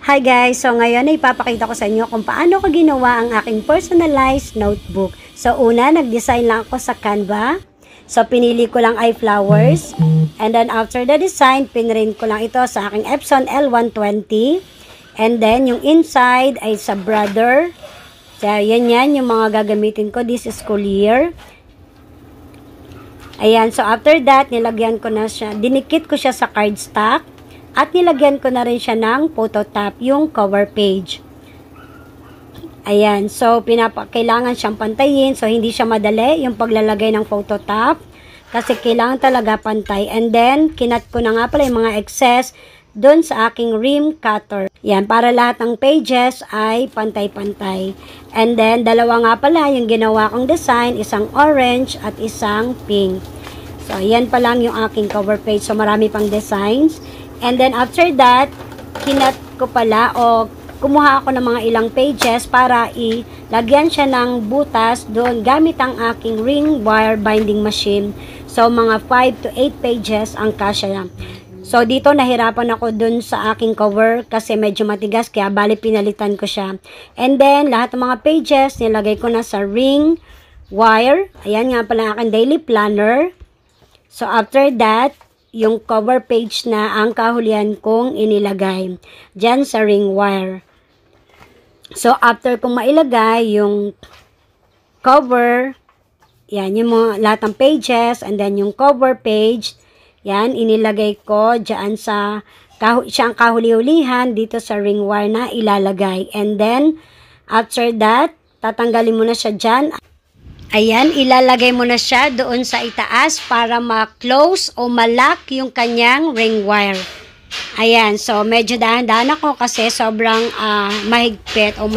Hi guys! So ngayon ay ipapakita ko sa inyo kung paano ko ginawa ang aking personalized notebook. So una, nag-design lang ako sa Canva. So pinili ko lang ay flowers. And then after the design, pinrint ko lang ito sa aking Epson L120. And then yung inside ay sa brother. So yan yung mga gagamitin ko this school year. Ayan, so after that, nilagyan ko na siya, dinikit ko siya sa cardstock. At nilagyan ko na rin siya ng photo top, yung cover page. Ayan, so kailangan siyang pantayin. So hindi siya madali yung paglalagay ng photo top. Kasi kailangan talaga pantay. And then, kinat ko na nga pala yung mga excess dun sa aking rim cutter. Yan, para lahat ng pages ay pantay-pantay. And then, dalawa nga pala yung ginawa kong design. Isang orange at isang pink. So, yan pa lang yung aking cover page. So, marami pang designs. And then after that, kinat ko pala o kumuha ako ng mga ilang pages para ilagyan siya ng butas doon gamit ang aking ring wire binding machine. So mga 5 to 8 pages ang kasya. So dito nahirapan ako doon sa aking cover kasi medyo matigas kaya bali pinalitan ko siya. And then lahat ng mga pages nilagay ko na sa ring wire. Ayan nga pala aking daily planner. So after that, yung cover page na ang kahulihan kong inilagay dyan sa ring wire. So, after kong mailagay yung cover, yan, yung mga lahat ng pages, and then yung cover page, yan, inilagay ko dyan sa siyang kahuli-hulihan dito sa ring wire na ilalagay. And then, after that, tatanggalin mo na siya dyan. Ayan, ilalagay mo na siya doon sa itaas para ma-close o ma-lock yung kanyang ring wire. Ayan, so medyo dahan-dahan ako kasi sobrang mahigpit o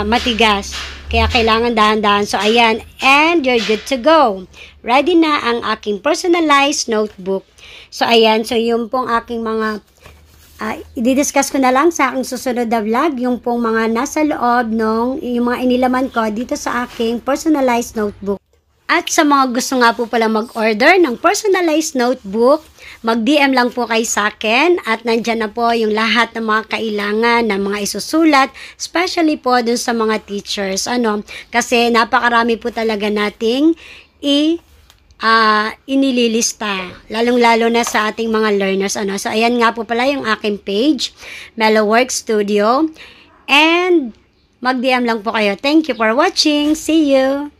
matigas. Kaya kailangan dahan-dahan. So ayan, and you're good to go. Ready na ang aking personalized notebook. So ayan, so yung pong aking mga i-discuss ko na lang sa aking susunod na vlog yung pong mga nasa loob yung mga inilaman ko dito sa aking personalized notebook. At sa mga gusto nga po pala mag-order ng personalized notebook, mag-DM lang po kayo sa akin at nandyan na po yung lahat ng mga kailangan ng mga isusulat, especially po dun sa mga teachers. Kasi napakarami po talaga nating inililista, lalong-lalo na sa ating mga learners. So, ayan nga po pala yung aking page, Mellowworks Studio. And, mag-DM lang po kayo. Thank you for watching. See you!